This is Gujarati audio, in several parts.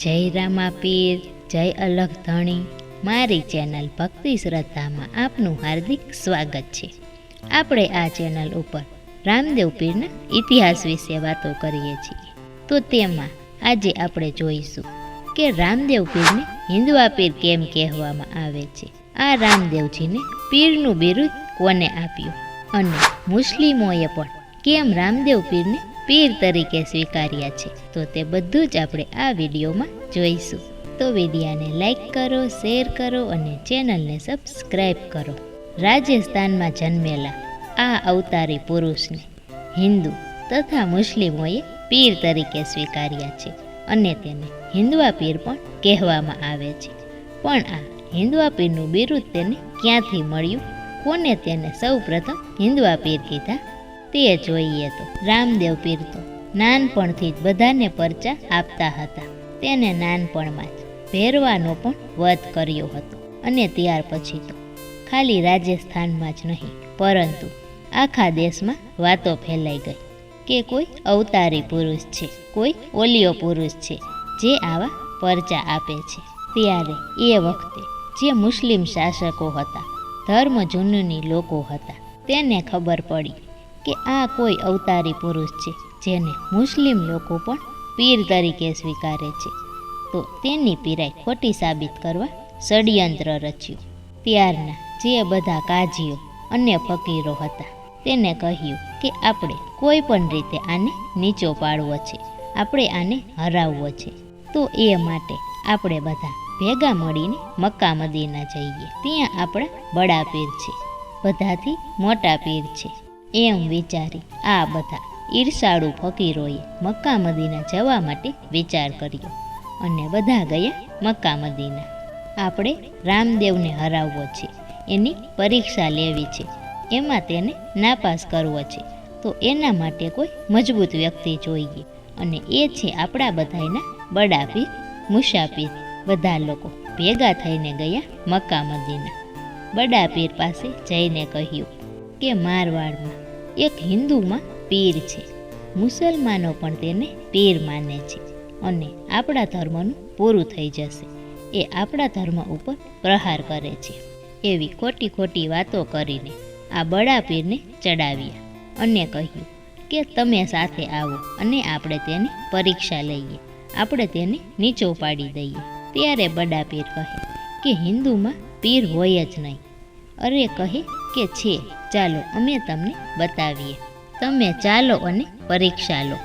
જય રામા પીર, જય અલગ ધણી. મારી ચેનલ ભક્તિ શ્રદ્ધામાં આપનું હાર્દિક સ્વાગત છે. આપણે આ ચેનલ ઉપર રામદેવ પીરના ઇતિહાસ વિશે વાતો કરીએ છીએ. તો તેમાં આજે આપણે જોઈશું કે રામદેવ પીરને હિન્દવા પીર કેમ કહેવામાં આવે છે. આ રામદેવજીને પીરનું બિરુદ કોને આપ્યું અને મુસ્લિમોએ પણ કેમ રામદેવ પીરને પીર તરીકે સ્વીકાર્યા છે, તો તે બધું જ આપણે આ વિડીયોમાં જોઈશું. તો વિડીયોને લાઈક કરો, શેર કરો અને ચેનલને સબસ્ક્રાઈબ કરો. રાજસ્થાનમાં જન્મેલા આ અવતારી પુરુષને હિન્દુ તથા મુસ્લિમોએ પીર તરીકે સ્વીકાર્યા છે અને તેને હિન્દવા પીર પણ કહેવામાં આવે છે. પણ આ હિન્દવા પીરનું બિરુદ તેને ક્યાંથી મળ્યું, કોને તેને સૌ પ્રથમ હિન્દવા પીર કીધા તે જોઈએ. તો રામદેવ પીર તો નાનપણથી જ બધાને પરચા આપતા હતા. તેને નાનપણમાં જ ભેરવાનો પણ વધ કર્યો હતો અને ત્યાર પછી તો ખાલી રાજસ્થાનમાં જ નહીં પરંતુ આખા દેશમાં વાતો ફેલાઈ ગઈ કે કોઈ અવતારી પુરુષ છે, કોઈ ઓલિયો પુરુષ છે જે આવા પરચા આપે છે. ત્યારે એ વખતે જે મુસ્લિમ શાસકો હતા, ધર્મ જૂનની લોકો હતા, તેને ખબર પડી કે આ કોઈ અવતારી પુરુષ છે જેને મુસ્લિમ લોકો પણ પીર તરીકે સ્વીકારે છે. તો તેની પીરાઈ ખોટી સાબિત કરવા ષડયંત્ર રચ્યું. ત્યારના જે બધા કાજીઓ અને ફકીરો હતા તેને કહ્યું કે આપણે કોઈ પણ રીતે આને નીચો પાડવો છે, આપણે આને હરાવવો છે. તો એ માટે આપણે બધા ભેગા મળીને મક્કા મદીના જઈએ, ત્યાં આપણા બડા પીર છે, બધાથી મોટા પીર છે. એમ વિચારી આ બધા ઈર્ષાળુ ફકીરોએ મક્કા મદીના જવા માટે વિચાર કર્યો અને બધા ગયા મક્કા મદીના. આપણે રામદેવને હરાવવો છે, એની પરીક્ષા લેવી છે, એમાં તેને નાપાસ કરવો છે. તો એના માટે કોઈ મજબૂત વ્યક્તિ જોઈએ અને એ છે આપણા બધાના બડા પીર મુસાફિર. બધા લોકો ભેગા થઈને ગયા મક્કા મદીના. બડા પીર પાસે જઈને કહ્યું કે મારવાડમાં એક હિન્દુમાં પીર છે, મુસલમાનો પણ તેને પીર માને છે અને આપણા ધર્મનું પૂરું થઈ જશે, એ આપણા ધર્મ ઉપર પ્રહાર કરે છે. એવી ખોટી ખોટી વાતો કરીને આ બડા પીરને ચડાવ્યા અને કહ્યું કે તમે સાથે આવો અને આપણે તેની પરીક્ષા લઈએ, આપણે તેને નીચો પાડી દઈએ. ત્યારે બડા પીર કહે કે હિન્દુમાં પીર હોય જ નહીં. અરે કહે કે છે, ચાલો અમે તમને બતાવીએ, તમે ચાલો અને પરીક્ષા લો.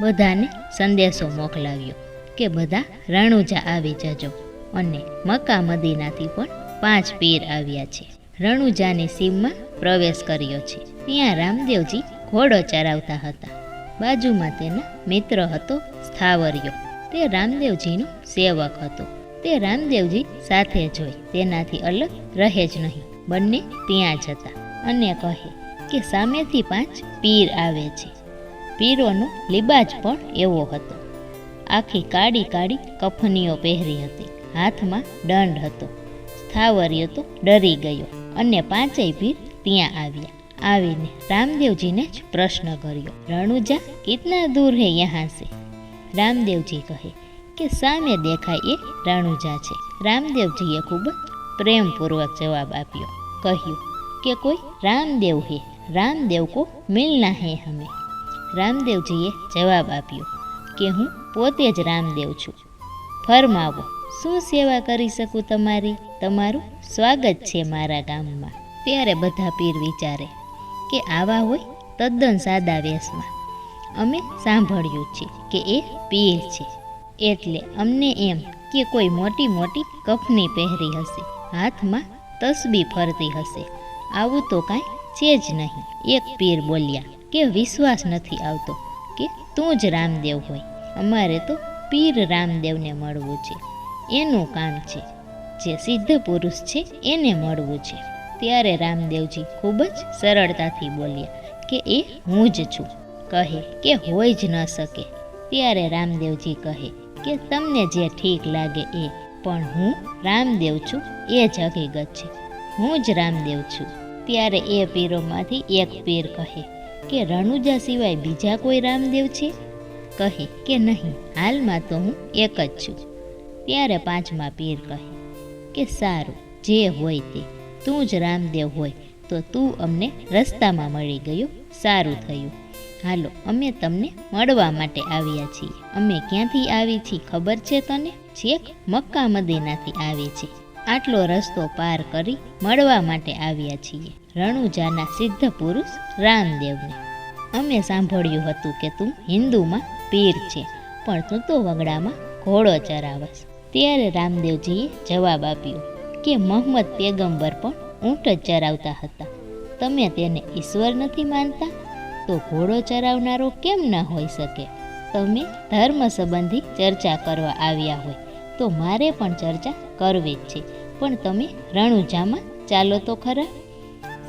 બધાને સંદેશો મોકલાવ્યો કે બધા રણુજા આવી જજો અને મક્કા મદીનાથી પણ 5 પીર આવ્યા છે. રણુજાની સીમમાં પ્રવેશ કર્યો છે. ત્યાં રામદેવજી ઘોડો ચરાવતા હતા. બાજુમાં તેના મિત્ર હતો સ્થાવર્યો, તે રામદેવજીનો સેવક હતો. તે રામદેવજી સાથે જોઈ તેનાથી અલગ રહે જ નહીં. બંને ત્યાં જ હતા અને કહે કે સામેથી 5 પીર આવે છે. પીરોનો લિબાજ પણ એવો હતો. આખી કાળી કાળી કફનીઓ પહેરી હતી, હાથમાં દંડ હતો. સ્થાવર્યો તો ડરી ગયો અને 5 પીર ત્યાં આવ્યા. આવીને રામદેવજીને જ પ્રશ્ન કર્યો, રણુજા કિતના દૂર હે યહાં સે? રામદેવજી કહે કે સામે દેખાય એ રણુજા છે. રામદેવજીએ ખૂબ જ પ્રેમપૂર્વક જવાબ આપ્યો. કહ્યું કે કોઈ રામદેવ હે, રામદેવ કો મિલના હે હમે. રામદેવજીએ જવાબ આપ્યો કે હું પોતે જ રામદેવ છું, ફરમાવો શું સેવા કરી શકું તમારી? તમારું સ્વાગત છે મારા ગામમાં. ત્યારે બધા પીર વિચારે કે આવા હોય તદ્દન સાદા વેશમાં. અમે સાંભળ્યું છે કે એ પીર છે, એટલે અમને એમ કે કોઈ મોટી મોટી કફની પહેરી હશે, હાથમાં તસબી ફરતી હશે. આવું તો કાંઈ છે જ નહીં. એક પીર બોલ્યા કે વિશ્વાસ નથી આવતો કે તું જ રામદેવ હોય. અમારે તો પીર રામદેવને મળવું છે, એનું કામ છે, જે સિદ્ધ પુરુષ છે એને મળવું છે. ત્યારે રામદેવજી ખૂબ જ સરળતાથી બોલ્યા કે એ હું જ છું. કહે કે હોય જ ન શકે. ત્યારે રામદેવજી કહે કે તમને જે ઠીક લાગે એ, પણ હું રામદેવ છું એ જ હકીકત છે, હું જ રામદેવ છું. ત્યારે એ પીરોમાંથી એક પીર કહે કે રણુજા સિવાય બીજા કોઈ રામદેવ છે? કહે કે નહીં, હાલમાં તો હું એક જ છું. ત્યારે પાંચમા પીર કહે કે સારું, જે હોય તે, તું જ રામદેવ હોય તો તું અમને રસ્તામાં મળી ગયો, સારું થયું. હાલો, અમે તમને મળવા માટે આવ્યા છીએ. અમે ક્યાંથી આવી છીએ ખબર છે તને? છેક મક્કા મદીનાથી આવી છે. આટલો રસ્તો પાર કરી મળવા માટે આવ્યા છીએ રણુજાના સિદ્ધ પુરુષ રામદેવને. અમે સાંભળ્યું હતું કે તું હિન્દુમાં પીર છે, પણ તું તો વગડામાં ઘોડો ચરાવસ. ત્યારે રામદેવજીએ જવાબ આપ્યો કે મોહમ્મદ પેગંબર પણ ઊંટ જ ચરાવતા હતા. તમે તેને ઈશ્વર નથી માનતા તો ઘોડો ચરાવનારો કેમ ન હોઈ શકે? તમે ધર્મ સંબંધી ચર્ચા કરવા આવ્યા હોય તો મારે પણ ચર્ચા કરવી જ છે, પણ તમે રણુજામાં ચાલો તો ખરા,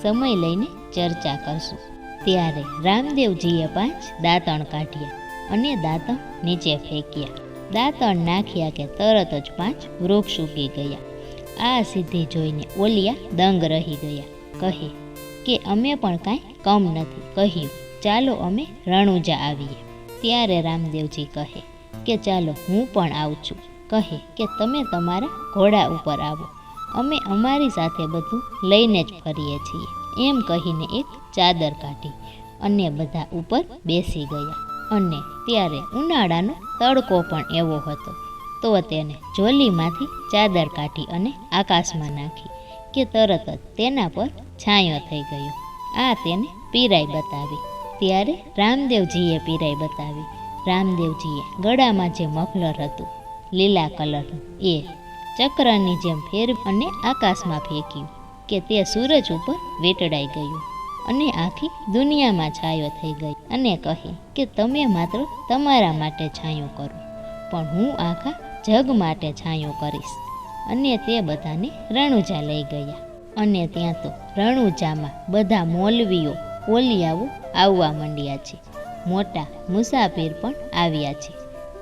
સમય લઈને ચર્ચા કરશું. ત્યારે રામદેવજીએ 5 દાંતણ કાઢ્યા અને દાંતણ નીચે ફેંક્યા. દાંતણ નાખ્યા કે તરત જ 5 વૃક્ષ ઉગી ગયા. આ સિદ્ધિ જોઈને ઓલિયા દંગ રહી ગયા. કહે કે અમે પણ કાંઈ કમ નથી. કહ્યું ચાલો અમે રણુજા આવીએ. ત્યારે રામદેવજી કહે કે ચાલો હું પણ આવું છું. કહે કે તમે તમારા ઘોડા ઉપર આવો, અમે અમારી સાથે બધું લઈને જ ફરીએ છીએ. એમ કહીને એક ચાદર કાઢી અને બધા ઉપર બેસી ગયા. અને ત્યારે ઉનાળાનો તડકો પણ એવો હતો તો તેને જોલીમાંથી ચાદર કાઢી અને આકાશમાં નાખી કે તરત જ તેના પર છાંયો થઈ ગયો. આ તેને પીરાઈ બતાવી. ત્યારે રામદેવજીએ પીરાઈ બતાવી. રામદેવજીએ ગળામાં જે મફલર હતું લીલા કલરનું એ ચક્રની જેમ ફેરવી અને આકાશમાં ફેંક્યું કે તે સૂરજ ઉપર વેટડાઈ ગયું અને આખી દુનિયામાં છાયો થઈ ગઈ. અને કહે કે તમે માત્ર તમારા માટે છાયો કરો, પણ હું આખા જગ માટે છાયો કરીશ. અને તે બધાને રણુજા લઈ ગયા. અને ત્યાં તો રણુજામાં બધા મૌલવીઓ ઓલિયાઓ આવવા માંડ્યા છે. મોટા મુસાફિર પણ આવ્યા છે.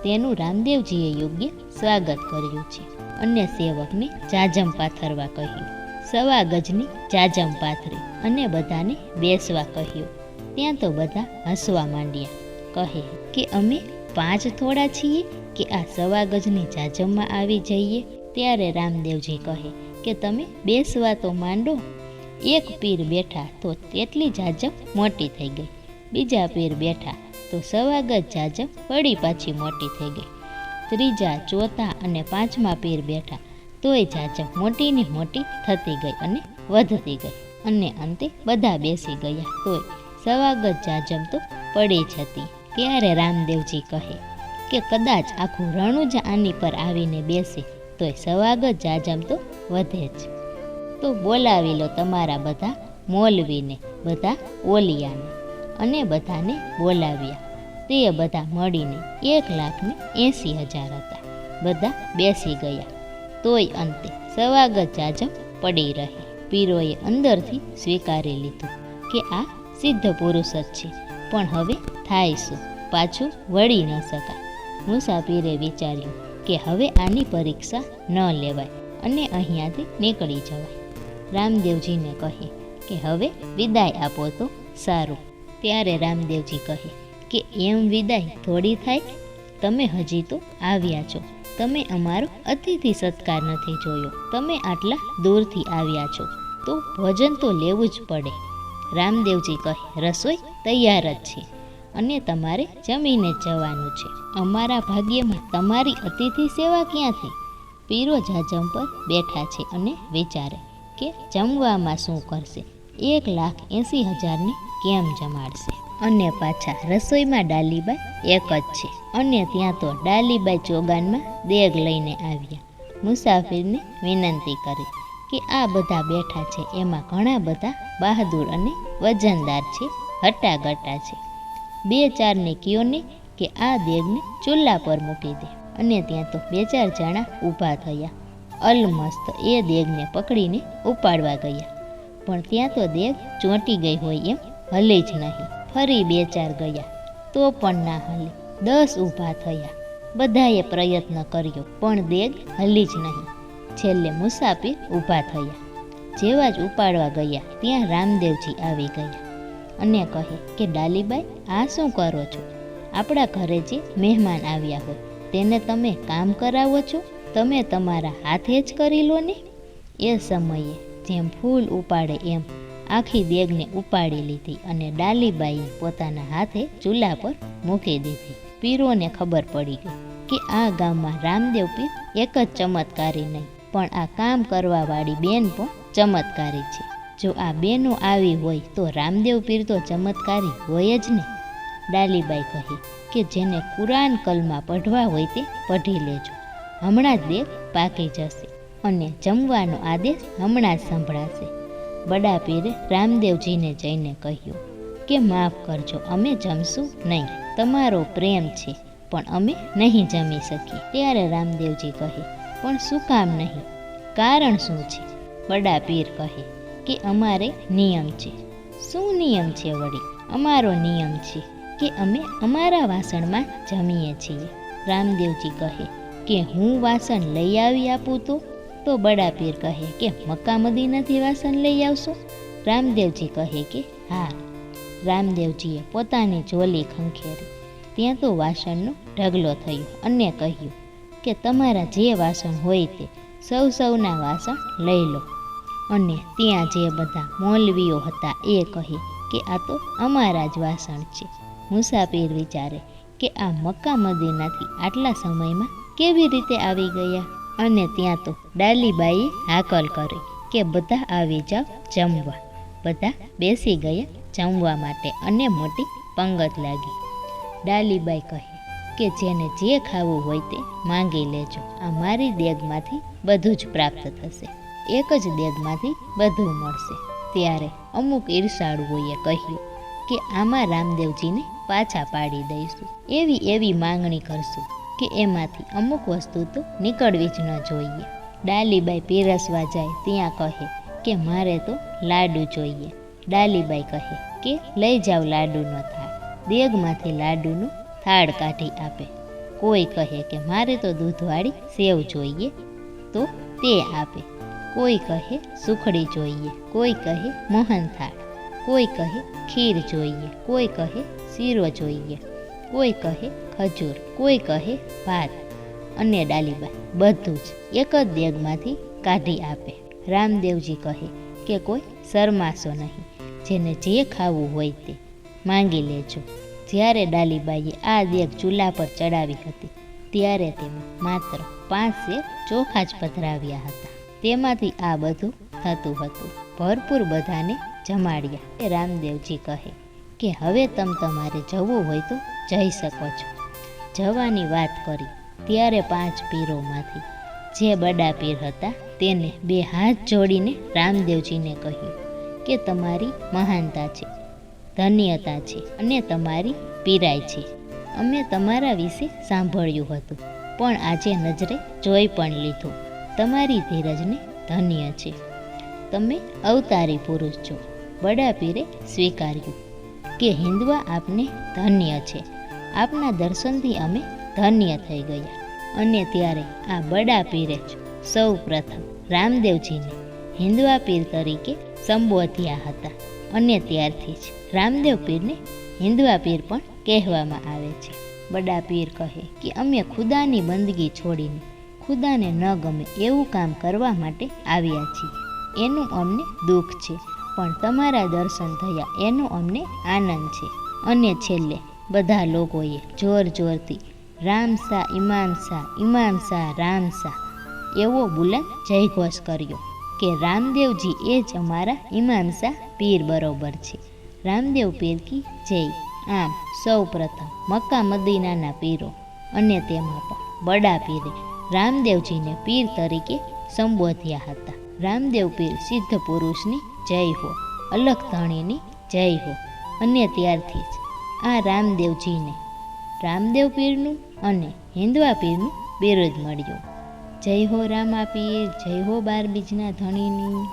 તેનું રામદેવજીએ યોગ્ય સ્વાગત કર્યું છે અને સેવકને જાજમ પાથરવા કહ્યું. 1.25 ગજની જાજમ પાથરી અને બધાને બેસવા કહ્યું. ત્યાં તો બધા હસવા માંડ્યા. કહે કે અમે 5 થોડા છીએ કે આ 1.25 ગજની જાજમમાં આવી જઈએ? ત્યારે રામદેવજી કહે કે તમે બેસવા તો માંડો. એક પીર બેઠા તો તેટલી જાજમ મોટી થઈ ગઈ, બીજા પીર બેઠા તો 1.25 ગજ જાજમ વળી પાછી મોટી થઈ ગઈ, ત્રીજા, ચોથા અને 5મા પીર બેઠા તોય જાજમ મોટીની મોટી થતી ગઈ અને વધતી ગઈ. અને અંતે બધા બેસી ગયા તોય 1.25 ગજ જાજમ તો પડી જ હતી. ત્યારે રામદેવજી કહે કે કદાચ આખું રણુજા આની પર આવીને બેસે તોય 1.25 ગજ જાજમ તો વધે જ. તો બોલાવી લો તમારા બધા મૌલવીને, બધા ઓલિયાને. અને બધાને બોલાવ્યા. તે બધા મળીને 1,80,000 હતા. બધા બેસી ગયા તોય અંતે 1.25 ગજ જાજમ પડી રહી. પીરોએ અંદરથી સ્વીકારી લીધું કે આ સિદ્ધ પુરુષ જ છે, પણ હવે થાય શું, પાછું વળી ન શકાય. મુસાફિરે વિચાર્યું કે હવે આની પરીક્ષા ન લેવાય અને અહીંયાથી નીકળી જવાય. રામદેવજીને કહે કે હવે વિદાય આપો તો સારું. ત્યારે રામદેવજી કહે કે એમ વિદાય થોડી થાય? તમે હજી તો આવ્યા છો, તમે અમારો અતિથિ સત્કાર નથી જોયો, તમે આટલા દૂરથી આવ્યા છો તો ભોજન તો લેવું જ પડે. રામદેવજી કહે રસોઈ તૈયાર જ છે અને તમારે જમીને જ જવાનું છે. અમારા ભાગ્યમાં તમારી અતિથિ સેવા ક્યાંથી? પીરો જાજમ પર બેઠા છે અને વિચારે કે જમવામાં શું કરશે, 1,80,000 ને કેમ જમાડશે. અને પાછા રસોઈમાં ડાલીબાઈ એક જ છે. અને ત્યાં તો ડાલીબાઈ ચોગાનમાં દેગ લઈને આવ્યા. મુસાફિરને વિનંતી કરી કે આ બધા બેઠા છે એમાં ઘણા બધા બહાદુર અને વજનદાર છે, હટાગટા છે. 2-4 ને કયો ને કે આ દેગને ચૂલા પર મૂકી દે. અને ત્યાં તો 2-4 જણા ઊભા થયા. અલમસ્ત એ દેગને પકડીને ઉપાડવા ગયા, પણ ત્યાં તો દેગ ચોંટી ગઈ હોય એમ હલે જ નહીં. ફરી 2-4 ગયા તો પણ ના હલે. 10 ઊભા થયા. બધાએ પ્રયત્ન કર્યો પણ દેગ હલી જ નહીં. છેલ્લે મુસાફિર ઊભા થયા. જેવા જ ઉપાડવા ગયા ત્યાં રામદેવજી આવી ગયા અને કહે કે ડાલીબાઈ, આ શું કરો છો? આપણા ઘરે જે મહેમાન આવ્યા હોય તેને તમે કામ કરાવો છો? તમે તમારા હાથે જ કરી લો ને. એ સમયે જેમ ફૂલ ઉપાડે એમ આખી દેગને ઉપાડી લીધી અને ડાલીબાઈએ પોતાના હાથે ચૂલા પર મૂકી દીધી. પીરોને ખબર પડી ગઈ કે આ ગામમાં રામદેવ પીર એક જ ચમત્કારી નહીં, પણ આ કામ કરવાવાળી બેન પણ ચમત્કારી છે. જો આ બેનો આવી હોય તો રામદેવ પીર તો ચમત્કારી હોય જ ને. ડાલીબાઈ કહે કે જેને કુરાન કલમા પઢવા હોય તે પઢી લેજો, હમણાં જ દેગ પાકી જશે અને જમવાનો આદેશ હમણાં જ સંભળાશે. બડા પીરે રામદેવજીને જઈને કહ્યું કે માફ કરજો, અમે જમશું નહીં, તમારો પ્રેમ છે પણ અમે નહીં જમી શકીએ. ત્યારે રામદેવજી કહે પણ શું કામ નહીં, કારણ શું છે? બડા પીર કહે કે અમારે નિયમ છે. શું નિયમ છે વળી? અમારો નિયમ છે કે અમે અમારા વાસણમાં જમીએ છીએ. રામદેવજી કહે કે હું વાસણ લઈ આવી આપું તો બડા પીર કહે કે મક્કા મદીનાથી વાસણ લઈ આવશો? રામદેવજી કહે કે હા. રામદેવજીએ પોતાની ઝોલી ખંખેરી, ત્યાં તો વાસણનો ઢગલો થયો અને કહ્યું કે તમારા જે વાસણ હોય તે સૌના વાસણ લઈ લો. અને ત્યાં જે બધા મૌલવીઓ હતા એ કહે કે આ તો અમારા જ વાસણ છે. મુસાફિર વિચારે કે આ મક્કા મદીનાથી આટલા સમયમાં કેવી રીતે આવી ગયા? અને ત્યાં તો ડાલીબાઈએ હાકલ કરી કે બધા આવી જાઓ જમવા. બધા બેસી ગયા જમવા માટે અને મોટી પંગત લાગી. ડાલીબાઈ કહે કે જેને જે ખાવું હોય તે માંગી લેજો, આ મારી દેગમાંથી બધું જ પ્રાપ્ત થશે, એક જ દેગમાંથી બધું મળશે. ત્યારે અમુક ઈર્ષાળુઓએ કહ્યું કે આમાં રામદેવજીને પાછા પાડી દઈશું, એવી માંગણી કરશું કે એમાંથી અમુક વસ્તુ તો નીકળવી જ ન જોઈએ. ડાલીબાઈ પીરસવા જાય ત્યાં કહે કે મારે તો લાડુ જોઈએ. ડાલીબાઈ કહે કે લઈ જાઓ લાડુનો થાળ. દેગમાંથી લાડુનો થાળ કાઢી આપે. કોઈ કહે કે મારે તો દૂધવાળી સેવ જોઈએ, તો તે આપે. કોઈ કહે સુખડી જોઈએ, કોઈ કહે મોહનથાળ, કોઈ કહે ખીર જોઈએ, કોઈ કહે શીરો જોઈએ, કોઈ કહે ખજૂર, કોઈ કહે ભાત. અને ડાલીબાઈ બધું જ એક જ દેગમાંથી કાઢી આપે. રામદેવજી કહે કે કોઈ શરમાશો નહીં, જેને જે ખાવું હોય તે માંગી લેજો. જ્યારે ડાલીબાઈએ આ દેગ ચૂલા પર ચડાવી હતી ત્યારે તેમાં માત્ર 5 સેર ચોખા જ પધરાવ્યા હતા. તેમાંથી આ બધું થતું હતું. ભરપૂર બધાને જમાડ્યા. રામદેવજી કહે કે હવે તમારે જવું હોય તો જઈ શકો છો. જવાની વાત કરી ત્યારે 5 પીરોમાંથી જે બડા પીર હતા તેને 2 હાથ જોડીને રામદેવજીને કહ્યું કે તમારી મહાનતા છે, ધન્યતા છે અને તમારી પીરાઈ છે. અમે તમારા વિશે સાંભળ્યું હતું પણ આજે નજરે જોઈ પણ લીધું. તમારી ધીરજને ધન્ય છે, તમે અવતારી પુરુષ છો. બડા પીરે સ્વીકાર્યું કે હિન્દવા આપને ધન્ય છે, આપના દર્શનથી અમે ધન્ય થઈ ગયા. અને ત્યારે આ બડા પીરે જ સૌ પ્રથમ રામદેવજીને હિન્દવા પીર તરીકે સંબોધ્યા હતા. અને ત્યારથી જ રામદેવ પીરને હિન્દવા પીર પણ કહેવામાં આવે છે. બડા પીર કહે કે અમે ખુદાની બંદગી છોડીને ખુદાને ન ગમે એવું કામ કરવા માટે આવ્યા છીએ. એનું અમને દુઃખ છે, પણ તમારા દર્શન થયા એનો અમને આનંદ છે. અને છેલ્લે બધા લોકોએ જોરથી રામ શાહ ઇમામ શાહ, ઇમામ શાહ રામ શાહ એવો બુલંદ જયઘોષ કર્યો કે રામદેવજી એ જ અમારા ઇમામ શાહ પીર બરોબર છે. રામદેવ પીર કી જય. આમ સૌ પ્રથમ મક્કા મદીનાના પીરો અને તેમાં પણ બડા પીરે રામદેવજીને પીર તરીકે સંબોધ્યા હતા. રામદેવ પીર સિદ્ધ પુરુષની જય હો, અલખ ધણીની જય હો. અને ત્યારથી જ આ રામદેવજીને રામદેવ પીરનું અને હિન્દવા પીરનું બિરુદ મળ્યું. જય હો રામા પીર, જય હો 12 બીજના ધણીની.